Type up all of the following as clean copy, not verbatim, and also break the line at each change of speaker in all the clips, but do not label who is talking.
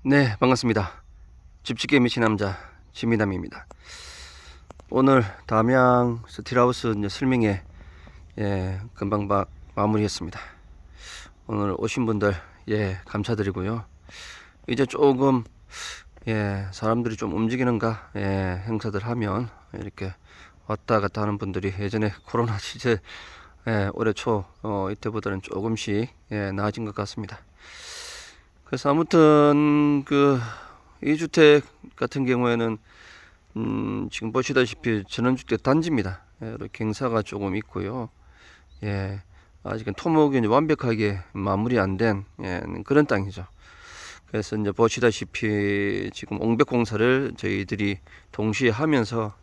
네, 반갑습니다. 집짓기 미친 남자 진미남입니다. 오늘 담양 스틸하우스 이제 슬밍에 금방 마무리했습니다. 오늘 오신 분들 감사드리고요. 이제 조금 사람들이 좀 움직이는가 행사들 하면 이렇게 왔다 갔다 하는 분들이 예전에 코로나 시절 올해 초 이때보다는 조금씩 나아진 것 같습니다. 그래서 아무튼 그 2주택 같은 경우에는 지금 보시다시피 전원주택 단지입니다. 이렇게 경사가 조금 있고요. 아직은 토목이 이제 완벽하게 마무리 안 된 그런 땅이죠. 그래서 이제 보시다시피 지금 옹벽 공사를 저희들이 동시에 하면서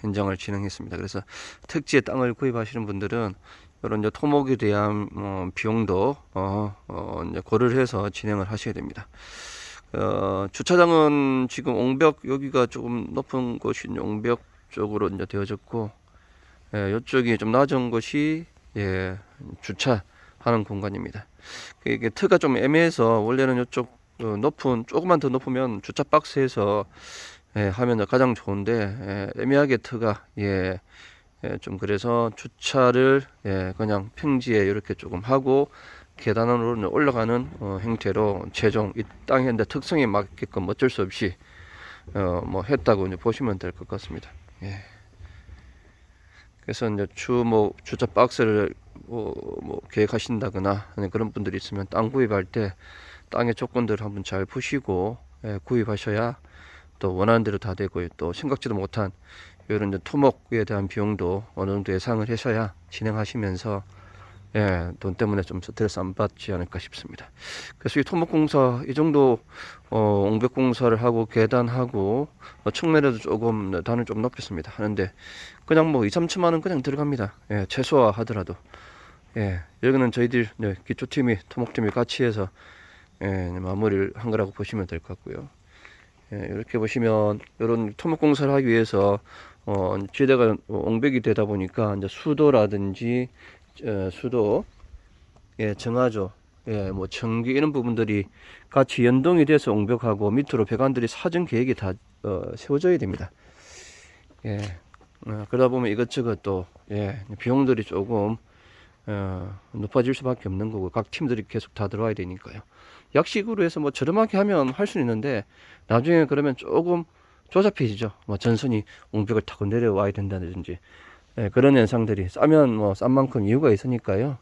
현장을 진행했습니다. 그래서 특지의 땅을 구입하시는 분들은 이런 이제 토목에 대한 비용도 이제 고려를 해서 진행을 하셔야 됩니다. 주차장은 지금 옹벽 여기가 조금 높은 곳이 옹벽 쪽으로 이제 되어졌고, 이쪽이 좀 낮은 곳이 주차하는 공간입니다. 이게 터가 좀 애매해서 원래는 이쪽 높은 조금만 더 높으면 주차 박스에서 하면 가장 좋은데 애매하게 터가 좀 그래서 주차를 그냥 평지에 이렇게 조금 하고 계단으로 올라가는 형태로 최종 이 땅의 현재 특성에 맞게끔 어쩔 수 없이 뭐 했다고 이제 보시면 될 것 같습니다. 그래서 이제 주차 박스를 뭐 계획하신다거나 그런 분들이 있으면 땅 구입할 때 땅의 조건들을 한번 잘 보시고 구입하셔야 또 원하는 대로 다 되고, 또 생각지도 못한 이런 이제 토목에 대한 비용도 어느 정도 예상을 하셔야 진행하시면서 돈 때문에 좀 스트레스 안 받지 않을까 싶습니다. 그래서 이 토목공사 이 정도 옹벽공사를 하고 계단하고 측면에도 조금 단을 좀 높였습니다. 하는데 그냥 뭐 2, 3천만 원 그냥 들어갑니다. 최소화 하더라도. 여기는 저희들 기초팀이 토목팀이 같이 해서 마무리를 한 거라고 보시면 될 것 같고요. 이렇게 보시면 이런 토목공사를 하기 위해서 지대가 옹벽이 되다 보니까 이제 수도라든지 수도, 정화조, 뭐 전기 이런 부분들이 같이 연동이 돼서 옹벽하고 밑으로 배관들이 사전 계획이 다 세워져야 됩니다. 그러다 보면 이것저것 또 비용들이 조금 높아질 수밖에 없는 거고, 각 팀들이 계속 다 들어와야 되니까요. 약식으로 해서 뭐 저렴하게 하면 할 수는 있는데 나중에 그러면 조금 조잡해지죠. 뭐 전선이 옹벽을 타고 내려와야 된다든지 그런 현상들이 싸면 뭐 싼 만큼 이유가 있으니까요.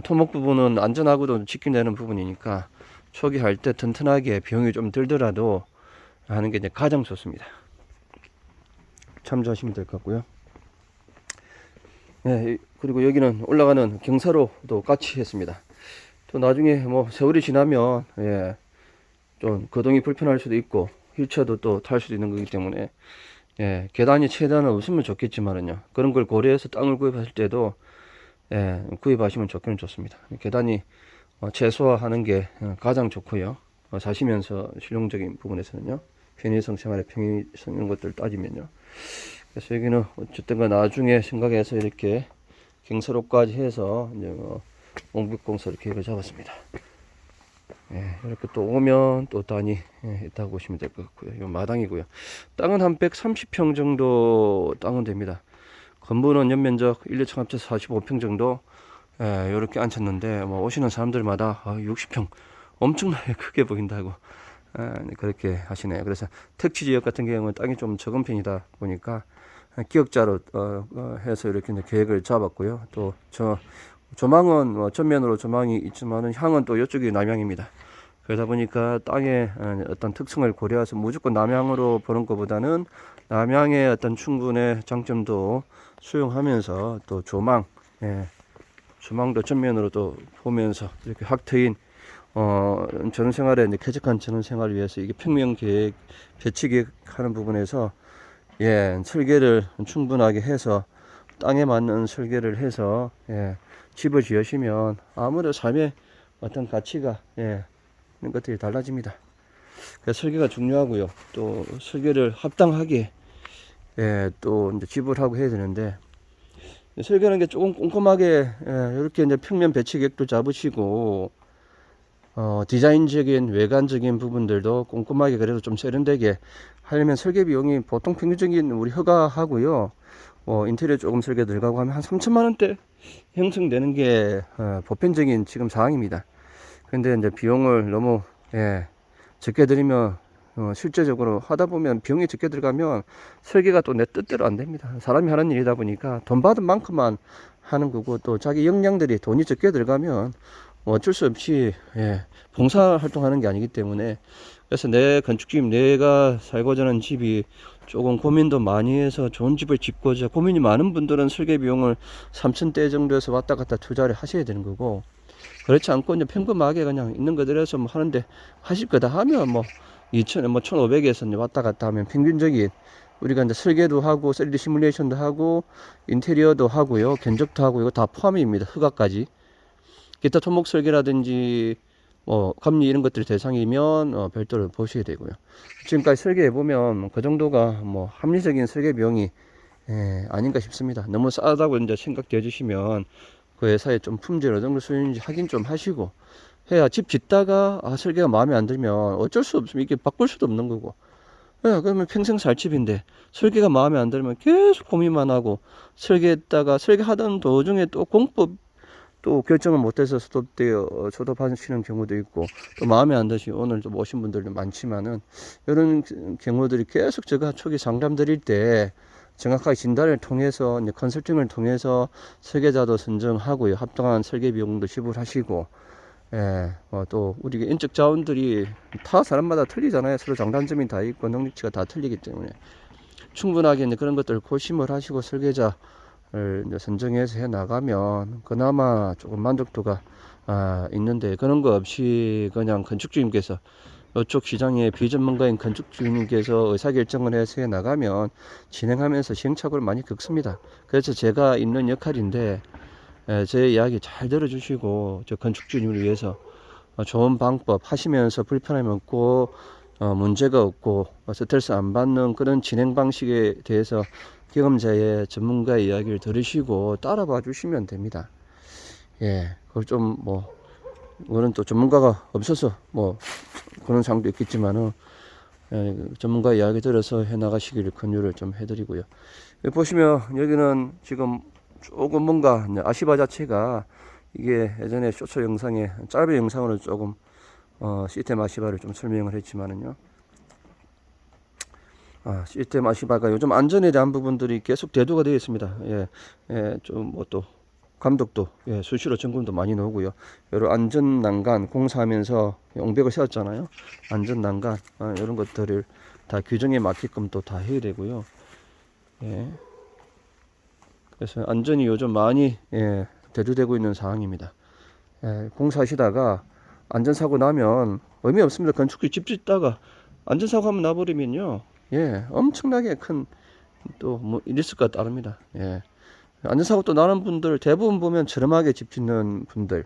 토목 부분은 안전하고도 지켜내는 부분이니까 초기 할 때 튼튼하게 비용이 좀 들더라도 하는 게 이제 가장 좋습니다. 참조하시면 될 것 같고요. 그리고 여기는 올라가는 경사로도 같이 했습니다. 또 나중에 뭐 세월이 지나면 좀 거동이 불편할 수도 있고 휠체어도 또 탈 수도 있는 거기 때문에 계단이 최대한은 없으면 좋겠지만은요, 그런 걸 고려해서 땅을 구입하실 때도 구입하시면 좋기는 좋습니다. 계단이 최소화하는 게 가장 좋고요. 사시면서 실용적인 부분에서는요, 편의성, 생활의 편의성 이런 것들 따지면요. 그래서 여기는 어쨌든 나중에 생각해서 이렇게 경사로까지 해서 이제 옹벽공사를 계획을 잡았습니다. 이렇게 또 오면 또 단이 있다고 보시면 될 것 같고요. 이 마당이고요. 땅은 한 130평 정도 땅은 됩니다. 건물은 연면적 1, 2층 합쳐서 45평 정도 이렇게 앉혔는데 뭐 오시는 사람들마다 60평 엄청나게 크게 보인다고 그렇게 하시네요. 그래서 택지 지역 같은 경우는 땅이 좀 적은 편이다 보니까 기역자로 해서 이렇게 계획을 잡았고요. 또 조망은 전면으로 조망이 있지만은 향은 또 이쪽이 남향입니다. 그러다 보니까 땅의 어떤 특성을 고려해서 무조건 남향으로 보는 것보다는 남향의 어떤 충분의 장점도 수용하면서 또 조망도 전면으로 또 보면서 이렇게 확 트인 전원생활에 이제 쾌적한 전원생활을 위해서 이게 평면 계획, 배치 계획하는 부분에서 설계를 충분하게 해서 땅에 맞는 설계를 해서 집을 지으시면 아무래도 삶의 어떤 가치가 이런 것들이 달라집니다. 그래서 설계가 중요하고요. 또 설계를 합당하게 또 이제 집을 하고 해야 되는데, 설계하는 게 조금 꼼꼼하게 이렇게 이제 평면 배치 계획도 잡으시고 디자인적인 외관적인 부분들도 꼼꼼하게 그래도 좀 세련되게 하려면 설계 비용이 보통 평균적인 우리 허가하고요. 인테리어 조금 설계 들어가고 하면 한 3천만 원대 형성되는 게 보편적인 지금 상황입니다. 근데 이제 비용을 너무 적게 들이면 실제적으로 하다 보면 비용이 적게 들어가면 설계가 또 내 뜻대로 안 됩니다. 사람이 하는 일이다 보니까 돈 받은 만큼만 하는 거고, 또 자기 역량들이 돈이 적게 들어가면 뭐 어쩔 수 없이 봉사 활동하는 게 아니기 때문에, 그래서 내 건축집, 내가 살고자 하는 집이 조금 고민도 많이 해서 좋은 집을 짓고자 고민이 많은 분들은 설계 비용을 3천대 정도에서 왔다 갔다 투자를 하셔야 되는 거고, 그렇지 않고 이제 평범하게 그냥 있는 그대로서 뭐 하는데 하실 거다 하면 뭐 2천, 뭐 1,500에서 왔다 갔다 하면 평균적인, 우리가 이제 설계도 하고 3D 시뮬레이션도 하고 인테리어도 하고요, 견적도 하고, 이거 다 포함입니다. 허가까지. 기타 토목 설계라든지 뭐 감리 이런 것들이 대상이면 별도로 보셔야 되고요. 지금까지 설계해 보면 그 정도가 뭐 합리적인 설계 비용이 아닌가 싶습니다. 너무 싸다고 이제 생각되어 주시면 그 회사에 좀 품질 어느 정도 수준인지 확인 좀 하시고 해야, 집 짓다가 설계가 마음에 안 들면 어쩔 수 없으면 이게 바꿀 수도 없는 거고, 그러면 평생 살 집인데 설계가 마음에 안 들면 계속 고민만 하고, 설계했다가 설계하던 도중에 또 공법 또 결정을 못해서 스톱되어 소답하시는 경우도 있고, 또 마음에 안 드시 오늘 좀 오신 분들도 많지만은, 이런 경우들이 계속 제가 초기 상담 드릴 때 정확하게 진단을 통해서 이제 컨설팅을 통해서 설계자도 선정하고요, 합당한 설계 비용도 지불하시고, 또 우리 인적 자원들이 다 사람마다 틀리잖아요. 서로 장단점이 다 있고 능력치가 다 틀리기 때문에 충분하게 이제 그런 것들을 고심을 하시고 설계자 이제 선정해서 해 나가면 그나마 조금 만족도가 있는데, 그런 거 없이 그냥 건축주님께서, 이쪽 시장의 비전문가인 건축주님께서 의사결정을 해서 해 나가면 진행하면서 시행착오를 많이 겪습니다. 그래서 제가 있는 역할인데, 제 이야기 잘 들어주시고 저 건축주님을 위해서 좋은 방법 하시면서 불편함이 없고 문제가 없고 스트레스 안 받는 그런 진행 방식에 대해서 경험자의 전문가의 이야기를 들으시고 따라봐 주시면 됩니다. 그걸 좀 뭐, 그거는 또 전문가가 없어서 뭐 그런 상황도 있겠지만은, 전문가 이야기 들어서 해 나가시기를 권유를 좀 해드리고요. 여기 보시면 여기는 지금 조금 뭔가 아시바 자체가, 이게 예전에 쇼츠 영상에 짧은 영상으로 조금 시스템 아시바를 좀 설명을 했지만은요, 시스템 아시바가 요즘 안전에 대한 부분들이 계속 대두가 되어 있습니다. 좀 뭐 또 감독도 수시로 점검도 많이 나오고요. 여러 안전 난간 공사하면서 용벽을 세웠잖아요. 안전 난간 이런 것들을 다 규정에 맞게끔 또 다 해야 되고요. 그래서 안전이 요즘 많이 대두되고 있는 상황입니다. 공사하시다가 안전사고 나면 의미 없습니다. 건축기 집 짓다가 안전사고 한번 나버리면요, 엄청나게 큰 또 뭐 리스크가 따릅니다. 안전사고 또 나는 분들 대부분 보면 저렴하게 집 짓는 분들,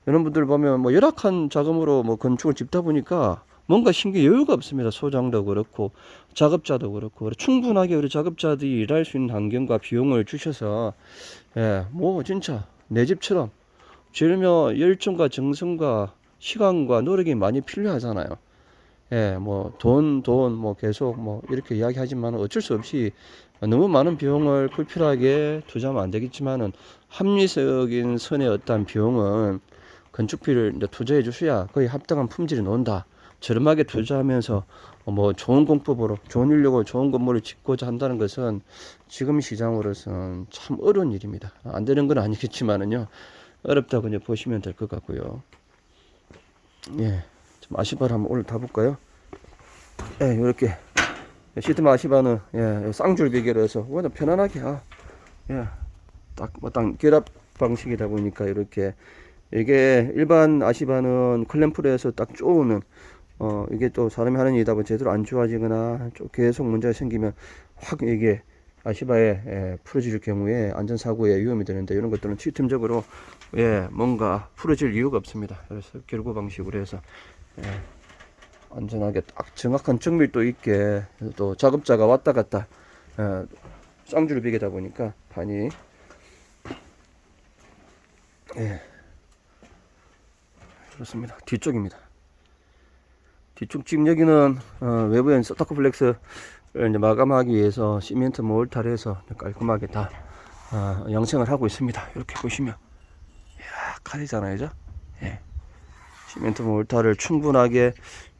이런 분들 보면 뭐 열악한 자금으로 뭐 건축을 짓다 보니까 뭔가 신규 여유가 없습니다. 소장도 그렇고 작업자도 그렇고, 충분하게 우리 작업자들이 일할 수 있는 환경과 비용을 주셔서 뭐 진짜 내 집처럼 지으며 열정과 정성과 시간과 노력이 많이 필요하잖아요. 뭐 뭐 계속 뭐 이렇게 이야기하지만 어쩔 수 없이 너무 많은 비용을 불필요하게 투자하면 안 되겠지만은, 합리적인 선의 어떤 비용은 건축비를 이제 투자해 주셔야 거의 합당한 품질이 나온다. 저렴하게 투자하면서 뭐 좋은 공법으로 좋은 인력으로 좋은 건물을 짓고자 한다는 것은 지금 시장으로서는 참 어려운 일입니다. 안 되는 건 아니겠지만은요, 어렵다고 이제 보시면 될 것 같고요. 좀 아시바를 한번 오늘 타볼까요? 이렇게 시스템 아시바는 쌍줄 비결로 해서 워낙 편안하게 딱 결합 방식이다 보니까, 이렇게 이게 일반 아시바는 클램프로해서 딱 쪼으면 이게 또 사람이 하는 일이다 보니 제대로 안 좋아지거나 좀 계속 문제가 생기면 확 이게 아시바에 풀어질 경우에 안전사고의 위험이 되는데, 이런 것들은 시스템적으로 뭔가 풀어질 이유가 없습니다. 그래서 결고 방식으로 해서 안전하게 딱 정확한 정밀도 있게, 또 작업자가 왔다 갔다 쌍줄 비계다 보니까 판이 그렇습니다. 뒤쪽입니다. 뒤쪽 지금 여기는 외부엔 서터크플렉스를 이제 마감하기 위해서 시멘트 몰타를 해서 깔끔하게 다 양생을 하고 있습니다. 이렇게 보시면 이야, 칼이잖아요, 그죠? 예. 시멘트 몰타를 충분하게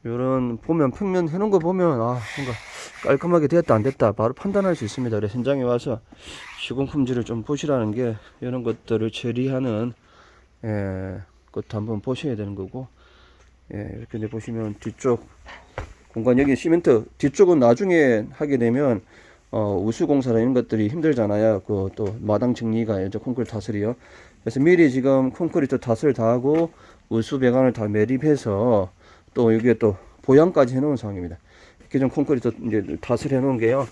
요런 보면 평면 해놓은 거 보면 뭔가 깔끔하게 됐다 안 됐다 바로 판단할 수 있습니다. 그래서 현장에 와서 시공품질을 좀 보시라는 게 이런 것들을 처리하는 것도 한번 보셔야 되는 거고, 이렇게 이제 보시면 뒤쪽 공간 여기 시멘트 뒤쪽은 나중에 하게 되면 우수 공사나 이런 것들이 힘들잖아요. 그 또 마당 정리가 이제 콘크리트 타설이요. 그래서 미리 지금 콘크리트 타설 다 하고 우수 배관을 다 매립해서 또 여기에 또 보양까지 해놓은 상황입니다. 기존 콘크리트 이제 타설 해놓은 게요.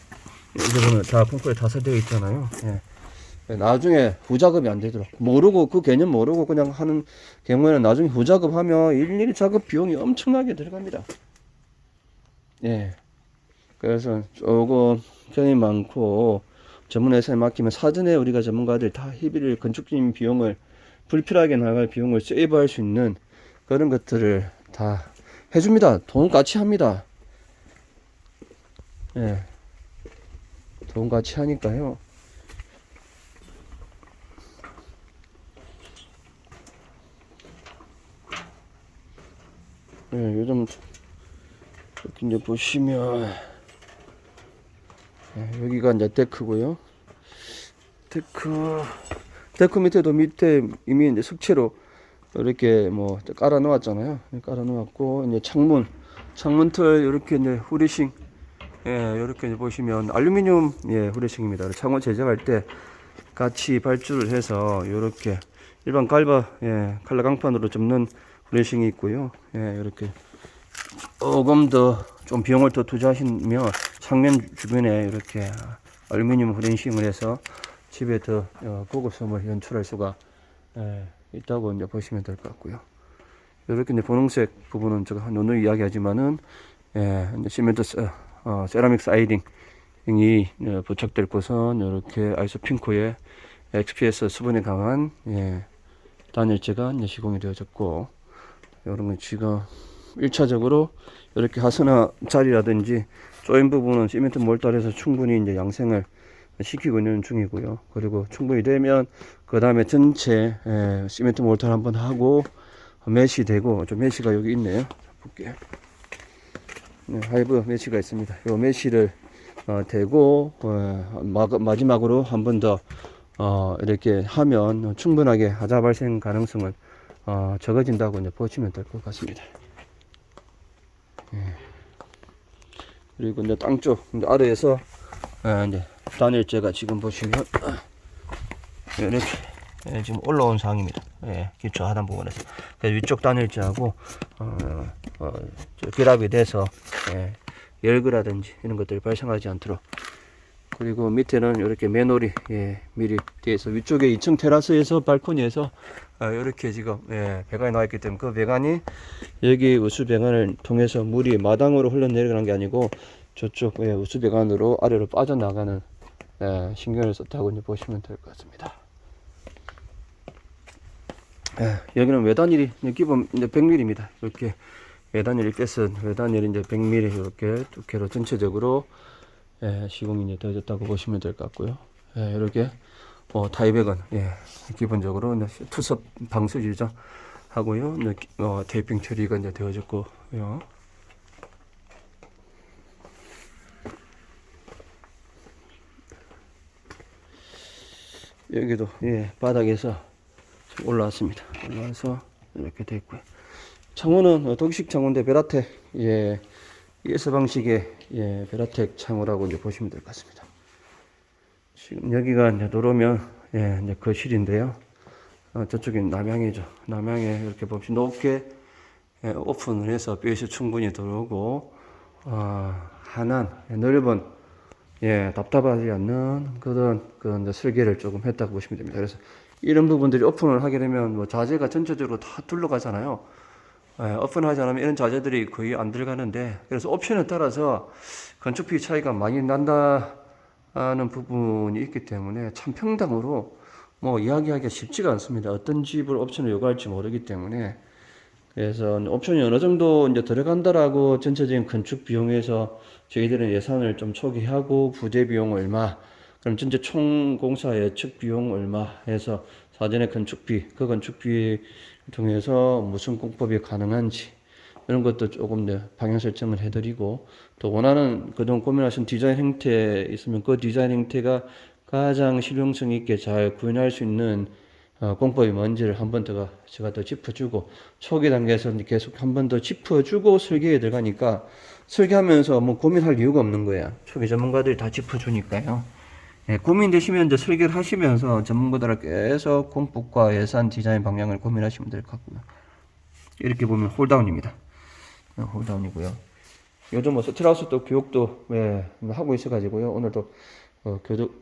여기 보면 다 콘크리트 타설되어 있잖아요. 나중에 후작업이 안 되도록 모르고 그 개념 모르고 그냥 하는 경우에는 나중에 후작업하면 일일이 작업 비용이 엄청나게 들어갑니다. 그래서 조금 편이 많고 전문 회사에 맡기면 사전에 우리가 전문가들 다 협의를 건축적인 비용을 불필요하게 나갈 비용을 세이브할 수 있는 그런 것들을 다 해줍니다. 돈 같이 합니다. 돈 같이 하니까요. 요즘 이렇게 이제 보시면 여기가 이제 데크고요. 데크 밑에도 밑에 이미 이제 석체로 이렇게 뭐 깔아 놓았잖아요. 깔아 놓았고 이제 창문틀 이렇게 이제 후레싱 이렇게 이제 보시면 알루미늄 후레싱입니다. 창문 제작할 때 같이 발주를 해서 이렇게 일반 칼라 강판으로 접는 후레싱이 있고요. 이렇게 조금 더 좀 비용을 더 투자하시면 창문 주변에 이렇게 알루미늄 후레싱을 해서 집에 더 고급성을 연출할 수가 있다고 이제 보시면 될 것 같고요. 이렇게 이제 분홍색 부분은 제가 누누이 이야기하지만은 이제 시멘트 세라믹 사이딩이 부착될 곳은 이렇게 아이소핑코에 XPS 수분에 강한 단열재가 이제 시공이 되어졌고, 이런 건 지금 1차적으로 이렇게 하수나 자리라든지 조인 부분은 시멘트 몰달해서 충분히 이제 양생을 시키고 있는 중이고요. 그리고 충분히 되면 그 다음에 전체 시멘트 몰달 한번 하고 메시 되고, 좀 메시가 여기 있네요. 볼게요. 하이브 메시가 있습니다. 이 메시를 대고 마지막으로 한 번 더 이렇게 하면 충분하게 하자 발생 가능성은 적어진다고 이제 보시면 될 것 같습니다. 그리고 이제 땅쪽 아래에서 이제 단열재가 지금 보시면 이렇게 지금 올라온 상황입니다. 기초 하단 부분에서 위쪽 단열재하고 결합이 돼서 열그라든지 이런 것들이 발생하지 않도록, 그리고 밑에는 이렇게 매놀이 미리 뒤에서 위쪽에 2층 테라스에서 발코니에서 이렇게 지금 배관이 나와 있기 때문에 그 배관이 여기 우수 배관을 통해서 물이 마당으로 흘러내려가는 게 아니고 저쪽 우수 배관으로 아래로 빠져나가는 신경을 썼다고 이제 보시면 될 것 같습니다. 여기는 외단일이 기본 이제 100mm입니다. 이렇게 외단일이 뺐은 외단일이 이제 100mm 이렇게 두께로 전체적으로 시공이 이제 되어졌다고 보시면 될 것 같고요. 이렇게 타이백은 기본적으로 투섭 방수지죠 하고요. 테이핑 처리가 이제 되어졌고요. 여기도 바닥에서 올라왔습니다. 올라와서 이렇게 됐고요. 창호는 독식 창호인데 베라텍 ES 방식의 베라텍 창호라고 이제 보시면 될 것 같습니다. 지금 여기가 이제 들어오면 이제 거실인데요. 저쪽이 남향이죠. 남향에 이렇게 보시면 높게 오픈을 해서 볕이 충분히 들어오고 환한 넓은 답답하지 않는 그런 이제 설계를 조금 했다고 보시면 됩니다. 그래서 이런 부분들이 오픈을 하게 되면 뭐 자재가 전체적으로 다 둘러가잖아요. 오픈하지 않으면 이런 자재들이 거의 안 들어가는데, 그래서 옵션에 따라서 건축비 차이가 많이 난다는 부분이 있기 때문에 참 평당으로 뭐 이야기하기가 쉽지가 않습니다. 어떤 집을 옵션을 요구할지 모르기 때문에 그래서 옵션이 어느 정도 이제 들어간다라고 전체적인 건축 비용에서 저희들은 예산을 좀 초기하고 부재 비용 얼마, 그럼 전체 총 공사 예측 비용 얼마 해서 사전에 건축비, 그 건축비 통해서 무슨 공법이 가능한지 이런 것도 조금 더 방향 설정을 해드리고, 또 원하는 그동안 고민하신 디자인 형태 있으면 그 디자인 형태가 가장 실용성 있게 잘 구현할 수 있는 공법이 뭔지를 한 번 더 제가 더 짚어주고, 초기 단계에서 계속 한 번 더 짚어주고 설계에 들어가니까 설계하면서 뭐 고민할 이유가 없는 거야. 초기 전문가들이 다 짚어주니까요. 예, 고민되시면 이제 설계를 하시면서 전문가들을 계속 공법과 예산 디자인 방향을 고민하시면 될 것 같고요. 이렇게 보면 홀다운입니다. 홀다운이고요. 요즘 뭐 스틸하우스 또 교육도 하고 있어가지고요. 오늘도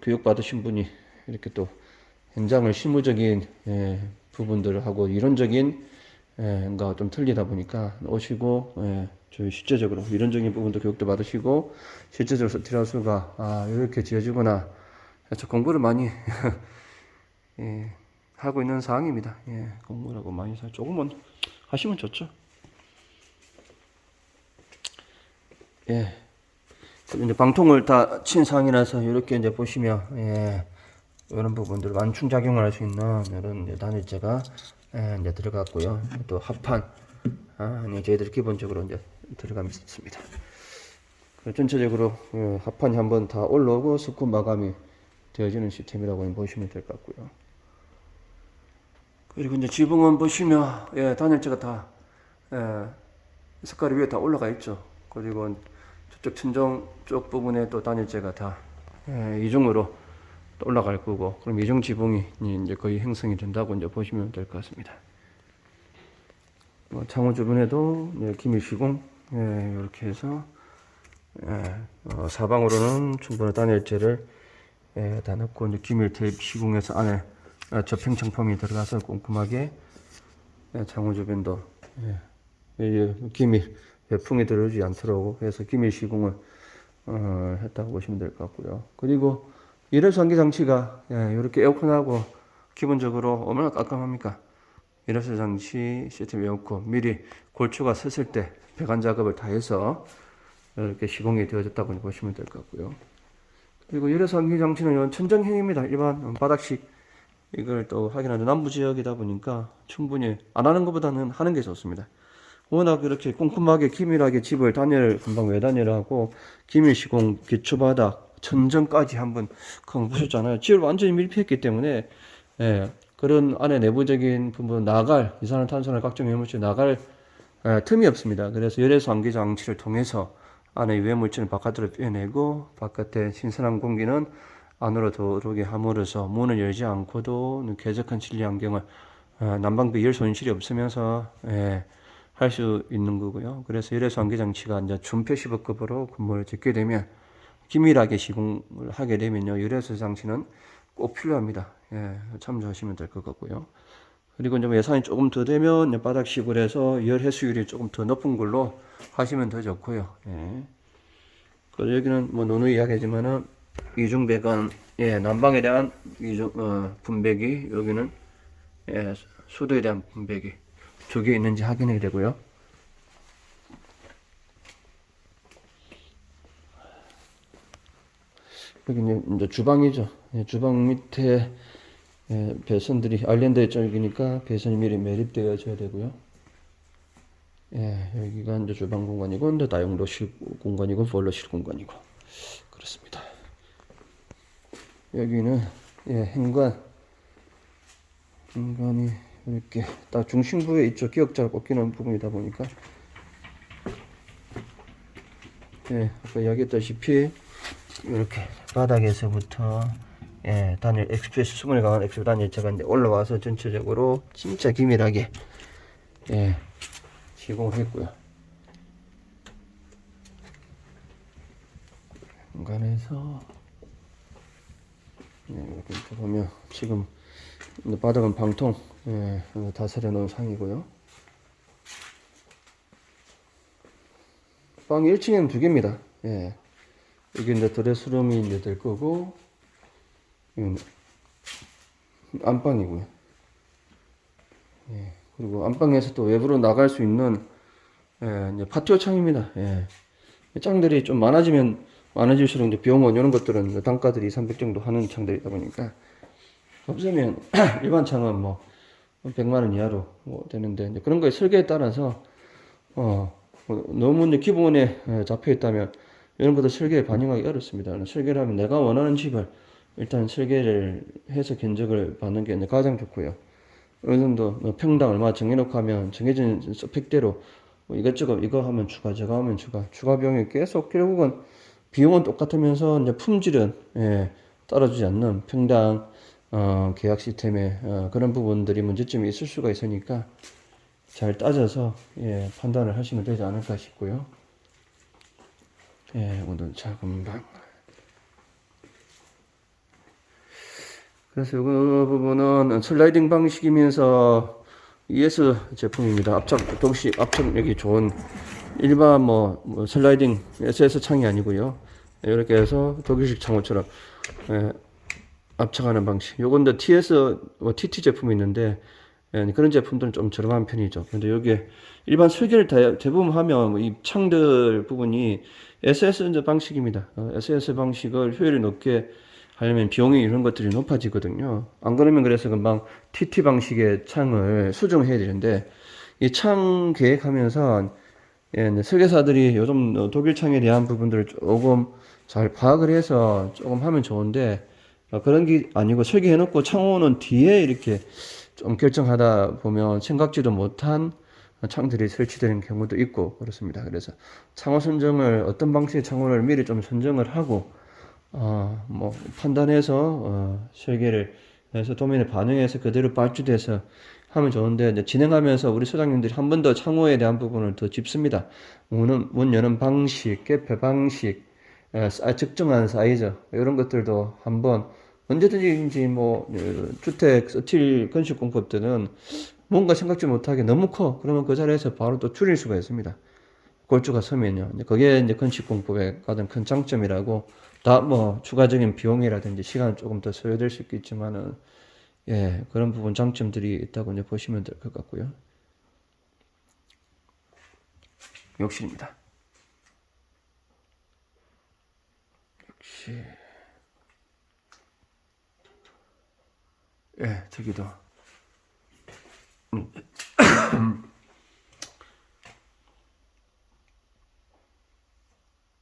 교육 받으신 분이 이렇게 또 현장을 실무적인 부분들을 하고 이론적인 가 좀 틀리다 보니까 오시고 저희 실제적으로 이론적인 부분도 교육도 받으시고 실제적으로 스틸하우스가 이렇게 지어지구나 해서 공부를 많이 하고 있는 상황입니다. 공부를 하고 많이 조금은 하시면 좋죠. 이제 방통을 다 친 상이라서 이렇게 이제 보시면 이런 부분들 완충작용을 할 수 있는 이런 이제 단일재가 이제 들어갔고요. 또 합판 저희들이 기본적으로 이제 들어가면 있습니다. 전체적으로 합판이 한번 다 올라오고 스쿠 마감이 되어지는 시스템이라고 보시면 될 것 같고요. 그리고 이제 지붕은 보시면 단열재가 다 색깔이 위에 다 올라가 있죠. 그리고 저쪽 천정 쪽 부분에 또 단열재가 다 이중으로 올라갈 거고, 그럼 이중 지붕이 이제 거의 형성이 된다고 이제 보시면 될 것 같습니다. 창호 주변에도 기밀 시공 이렇게 해서 사방으로는 충분한 단열재를 다 넣고 이제 기밀 테이프 시공해서 안에 접행 청펌이 들어가서 꼼꼼하게 창호 주변도 기밀 풍이 들어오지 않도록 해서 기밀 시공을 했다고 보시면 될 것 같고요. 그리고 이래서 환기 장치가 이렇게 에어컨하고 기본적으로 얼마나 깔끔합니까? 이래서 장치 시스템이 없고 미리 골초가 섰을 때 배관 작업을 다 해서 이렇게 시공이 되어졌다고 보시면 될 것 같고요. 그리고 이래서 환기 장치는 천정형입니다. 일반 바닥식 이걸 또 확인하는 남부 지역이다 보니까 충분히 안 하는 것보다는 하는 게 좋습니다. 워낙 이렇게 꼼꼼하게 기밀하게 집을 금방 외단열하고 기밀 시공 기초바닥 천정까지 한번 보셨잖아요. 집을 완전히 밀폐했기 때문에 그런 안에 내부적인 부분 이산화탄소나 각종 외물질 나갈 틈이 없습니다. 그래서 열외수 환기 장치를 통해서 안에 유해물질은 바깥으로 빼내고 바깥에 신선한 공기는 안으로 들어오게 함으로써 문을 열지 않고도 쾌적한 실내 환경을 난방비 열 손실이 없으면서 할 수 있는 거고요. 그래서 열외수 환기 장치가 이제 준표 15급으로 건물을 짓게 되면 기밀하게 시공을 하게 되면요, 열외수 장치는 꼭 필요합니다. 참조하시면 될 것 같고요. 그리고 이제 예산이 조금 더 되면 바닥 시골에서 열 해수율이 조금 더 높은 걸로 하시면 더 좋고요. 그리고 여기는 뭐 누누이 이야기하지만은 이중 배관, 난방에 대한 분배기, 여기는 수도에 대한 분배기 두 개 있는지 확인해야 되고요. 여기 이제 주방이죠. 주방 밑에 배선들이 아일랜드 쪽이니까 배선이 미리 매립되어져야 되고요. 여기가 이제 주방 공간이고, 이제 다용도실 공간이고, 보일러실 공간이고, 그렇습니다. 여기는 현관이 이렇게 딱 중심부에 있죠. 기역자가 꺾이는 부분이다 보니까 아까 이야기했다시피 이렇게 바닥에서부터 단열 엑스프레스 수분에 강한 엑스프레스 단열재가 이제 올라와서 전체적으로 진짜 기밀하게 시공을 했고요. 공간에서 이렇게 보면 지금 바닥은 방통 다 설해 놓은 상이고요. 방이 1층에는 두 개입니다. 여기 이제 드레스룸이 이제 될 거고, 안방이고요. 그리고 안방에서 또 외부로 나갈 수 있는 이제 파티오 창입니다. 창들이 좀 많아지면 많아질수록 이제 비용은 이런 것들은 단가들이 300 정도 하는 창들이다 보니까 없으면 일반 창은 뭐 100만 원 이하로 뭐 되는데 이제 그런 거에 설계에 따라서 너무 이제 기본에 잡혀 있다면 이런 것도 설계에 반영하기 어렵습니다. 설계를 하면 내가 원하는 집을 일단 설계를 해서 견적을 받는 게 이제 가장 좋고요. 어느 정도 뭐 평당 얼마 정해놓고 하면 정해진 스펙대로 뭐 이것저것 이거 하면 추가 저거 하면 추가 비용이 계속 결국은 비용은 똑같으면서 이제 품질은 따라주지 않는 평당 계약 시스템에 그런 부분들이 문제점이 있을 수가 있으니까 잘 따져서 판단을 하시면 되지 않을까 싶고요. 오늘 작은 방. 그래서 이 부분은 슬라이딩 방식이면서 ES 제품입니다. 압착력이 좋은 일반 슬라이딩 SS 창이 아니고요. 이렇게 해서 독일식 창호처럼 압착하는 방식. 요건 TS TT 제품이 있는데 그런 제품들은 좀 저렴한 편이죠. 근데 여기에 일반 설계를 대부분 하면 이 창들 부분이 SS 방식입니다. SS 방식을 효율이 높게 하려면 비용이 이런 것들이 높아지거든요. 안 그러면 그래서 금방 TT 방식의 창을 수정해야 되는데 이 창 계획하면서 설계사들이 요즘 독일 창에 대한 부분들을 조금 잘 파악을 해서 조금 하면 좋은데 그런 게 아니고 설계해놓고 창호는 뒤에 이렇게 좀 결정하다 보면 생각지도 못한 창들이 설치되는 경우도 있고 그렇습니다. 그래서 창호 선정을 어떤 방식의 창호를 미리 좀 선정을 하고 판단해서 설계를 해서 도면에 반영해서 그대로 발주돼서 하면 좋은데 이제 진행하면서 우리 소장님들이 한 번 더 창호에 대한 부분을 더 짚습니다. 문 여는 방식, 개폐 방식, 측정한 사이즈 이런 것들도 한번 언제든지 주택 스틸 건축 공법들은 뭔가 생각지 못하게 너무 커 그러면 그 자리에서 바로 또 줄일 수가 있습니다. 골조가 서면요. 그게 이제 건축 공법의 가장 큰 장점이라고 다 추가적인 비용이라든지 시간은 조금 더 소요될 수 있겠지만은 그런 부분 장점들이 있다고 이제 보시면 될 것 같고요. 욕실입니다. 욕실. 저기도.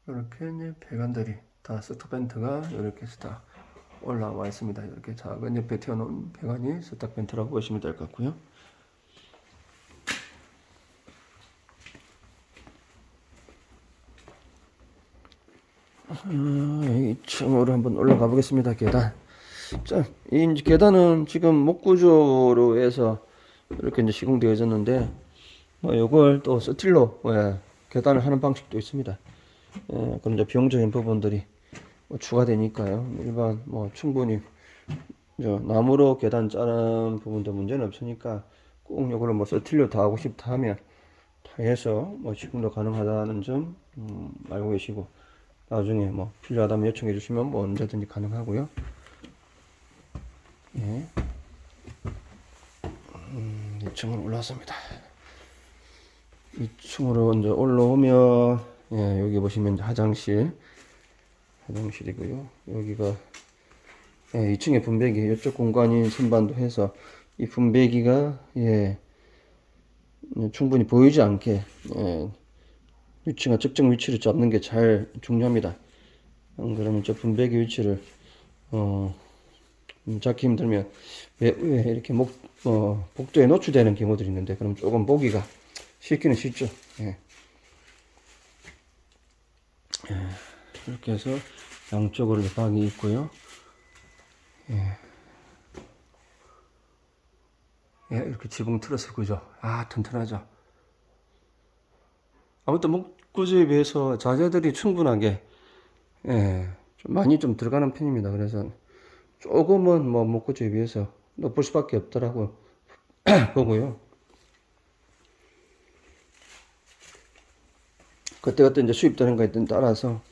이렇게 이제 배관들이 다 스톡벤트가 이렇게 해서 다 올라와 있습니다. 이렇게 작은 옆에 태워놓은 배관이 스톡벤트라고 보시면 될 것 같고요. 2층으로 한번 올라가 보겠습니다. 계단. 자, 이 계단은 지금 목구조로 해서 이렇게 이제 시공되어졌는데, 요걸 또 스틸로 계단을 하는 방식도 있습니다. 그런 이제 비용적인 부분들이 추가되니까요. 일반 충분히 나무로 계단 자른 부분도 문제는 없으니까 꼭 요거를 스틸로 다 하고 싶다 하면 다 해서 시공도 가능하다는 점 알고 계시고. 나중에 필요하다면 요청해 주시면 언제든지 가능하고요. 2층으로 올라왔습니다. 2층으로 이제 올라오면 여기 보시면 화장실이고요. 여기가 2층에 분배기 이쪽 공간인 선반도 해서 이 분배기가 충분히 보이지 않게 위치가 적정 위치를 잡는 게 잘 중요합니다. 안 그러면 저 분배기 위치를 잡기 힘들면 왜 이렇게 복도에 노출되는 경우들이 있는데 그럼 조금 보기가 싫기는 싫죠. 이렇게 해서 양쪽으로 방이 있고요. 이렇게 지붕 틀어서 그죠? 튼튼하죠. 아무튼 목구조에 비해서 자재들이 충분하게 좀 많이 좀 들어가는 편입니다. 그래서 조금은 목구조에 비해서 높을 수밖에 없더라고 보고요. 그때그때 이제 수입되는 거에 따라서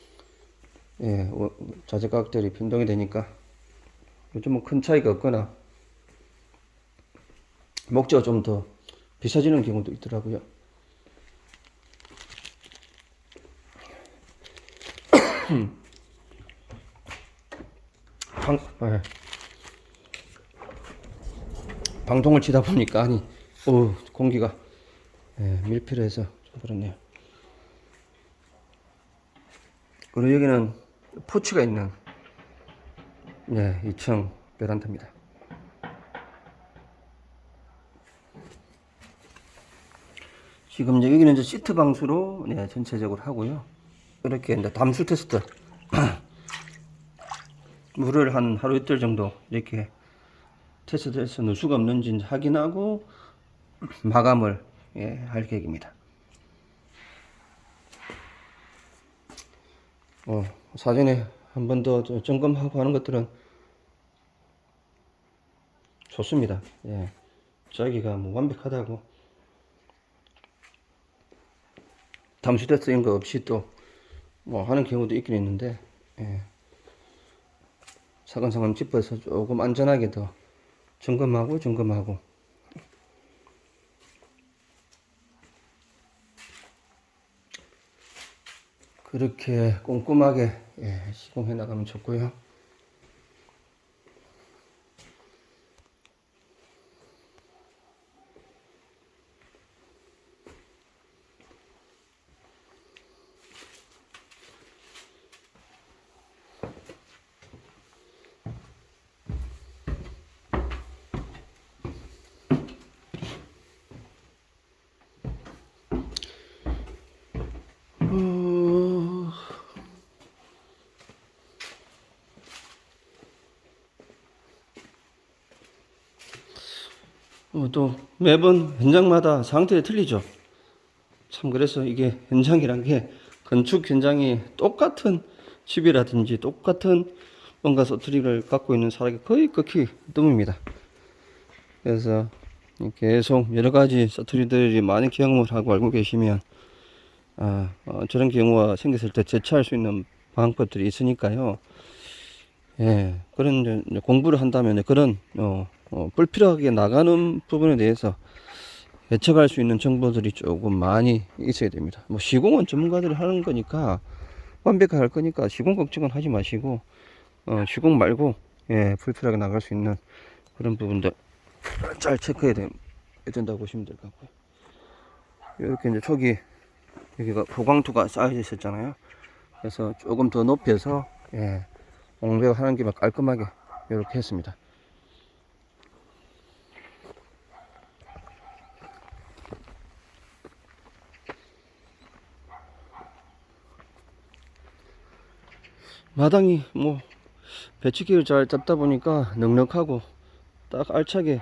자재 가격들이 변동이 되니까 요즘은 큰 차이가 없거나 목재가 좀 더 비싸지는 경우도 있더라고요. 예. 방통을 치다 보니까 아니 공기가 밀폐해서 좀 그렇네요. 그리고 여기는 포치가 있는 2층 베란다입니다. 지금 여기는 이제 시트 방수로 전체적으로 하고요. 이렇게 이제 담수 테스트 물을 한 하루 이틀 정도 이렇게 테스트해서 누수가 없는지 확인하고 마감을 할 계획입니다. 사전에 한 번 더 점검하고 하는 것들은 좋습니다. 자기가 뭐 완벽하다고 담수 테스트 이런 거 없이 또 뭐 하는 경우도 있긴 있는데 사근사근 짚어서 조금 안전하게 더 점검하고 그렇게 꼼꼼하게 시공해 나가면 좋고요. 또 매번 현장마다 상태가 틀리죠. 참 그래서 이게 현장이란 게 건축 현장이 똑같은 집이라든지 똑같은 뭔가 서투리를 갖고 있는 사람이 거의 극히 드뭅니다. 그래서 계속 여러 가지 서투리들이 많은 경험을 하고 알고 계시면 저런 경우가 생겼을 때 대처할 수 있는 방법들이 있으니까요. 그런 공부를 한다면 그런 불필요하게 나가는 부분에 대해서 예측할 수 있는 정보들이 조금 많이 있어야 됩니다. 뭐 시공은 전문가들이 하는 거니까 완벽할 거니까 시공 걱정은 하지 마시고 시공 말고 불필요하게 나갈 수 있는 그런 부분들 잘 체크해야 된다고 보시면 될 것 같고요. 이렇게 이제 초기 여기가 보강토가 쌓여져 있었잖아요. 그래서 조금 더 높여서 옹배가 하는 김에 깔끔하게 이렇게 했습니다. 마당이 뭐 배치기를 잘 잡다 보니까 넉넉하고 딱 알차게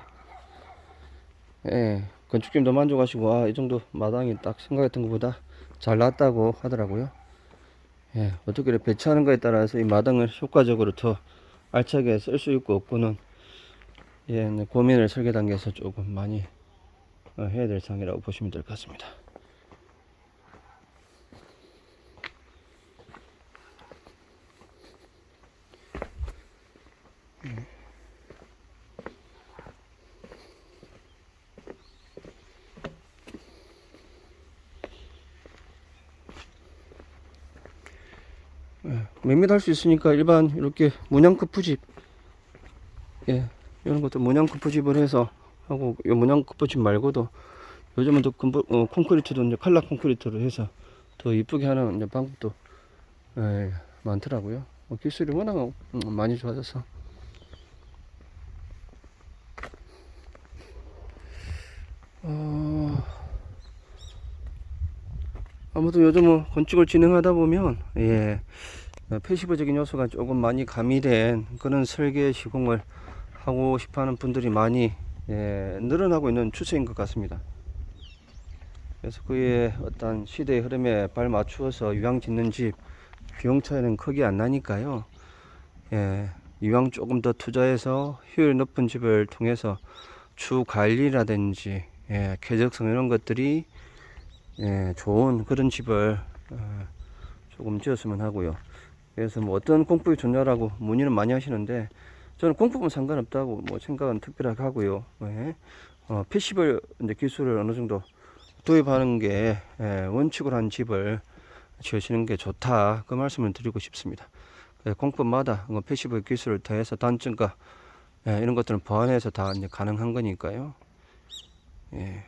건축팀도 만족하시고 이 정도 마당이 딱 생각했던 것보다 잘 나왔다고 하더라고요. 어떻게 배치하는 거에 따라서 이 마당을 효과적으로 더 알차게 쓸 수 있고 없고는 고민을 설계 단계에서 조금 많이 해야 될 사항이라고 보시면 될 것 같습니다. 몇몇 할 수 있으니까 일반 이렇게 문양 커프집 이런 것도 문양 커프집을 해서 하고 이 문양 커프집 말고도 요즘은 또 콘크리트도 이제 칼라 콘크리트로 해서 더 이쁘게 하는 이제 방법도 많더라고요. 기술이 워낙 많이 좋아져서 아무튼 요즘은 건축을 진행하다 보면 패시브적인 요소가 조금 많이 가미된 그런 설계 시공을 하고 싶어하는 분들이 많이 늘어나고 있는 추세인 것 같습니다. 그래서 그의 어떤 시대의 흐름에 발맞추어서 유황 짓는 집 비용 차이는 크게 안 나니까요. 유황 조금 더 투자해서 효율 높은 집을 통해서 추 관리라든지 쾌적성 이런 것들이 좋은 그런 집을 조금 지었으면 하고요. 그래서 뭐 어떤 공법이 좋냐라고 문의는 많이 하시는데 저는 공법은 상관없다고 뭐 생각은 특별하게 하고요. 패시브 이제 기술을 어느 정도 도입하는 게 원칙으로 한 집을 지으시는 게 좋다, 그 말씀을 드리고 싶습니다. 공법마다 패시브 기술을 더해서 단점과 이런 것들은 보완해서 다 이제 가능한 거니까요. 예.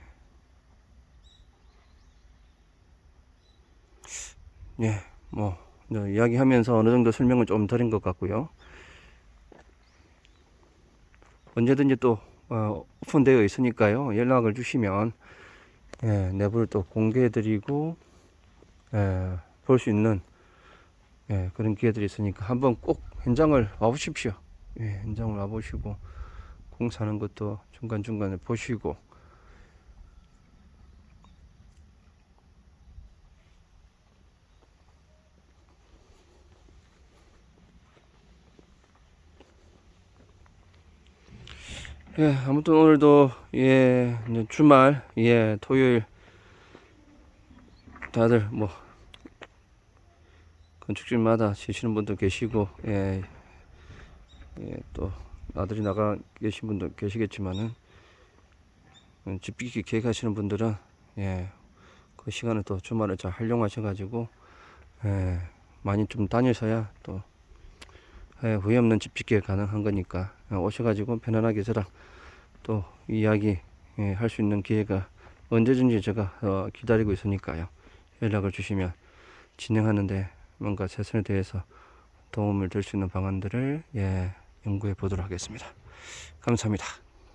예, 뭐 이야기하면서 어느 정도 설명을 좀 드린 것 같고요. 언제든지 또 오픈되어 있으니까요. 연락을 주시면 내부를 또 공개해드리고 볼 수 있는 그런 기회들이 있으니까 한번 꼭 현장을 와보십시오. 현장을 와보시고 공사하는 것도 중간중간에 보시고 아무튼 오늘도 이제 주말 토요일 다들 뭐 건축집마다 쉬시는 분도 계시고 또 아들이 나가 계신 분도 계시겠지만은 집 짓기 계획하시는 분들은 그 시간을 또 주말을 잘 활용하셔 가지고 많이 좀 다니셔야 또 후회 없는 집 짓기가 가능한 거니까 오셔가지고 편안하게 저랑 또 이야기 할 수 있는 기회가 언제든지 제가 기다리고 있으니까요. 연락을 주시면 진행하는데 뭔가 최선에 대해서 도움을 줄 수 있는 방안들을 연구해 보도록 하겠습니다. 감사합니다.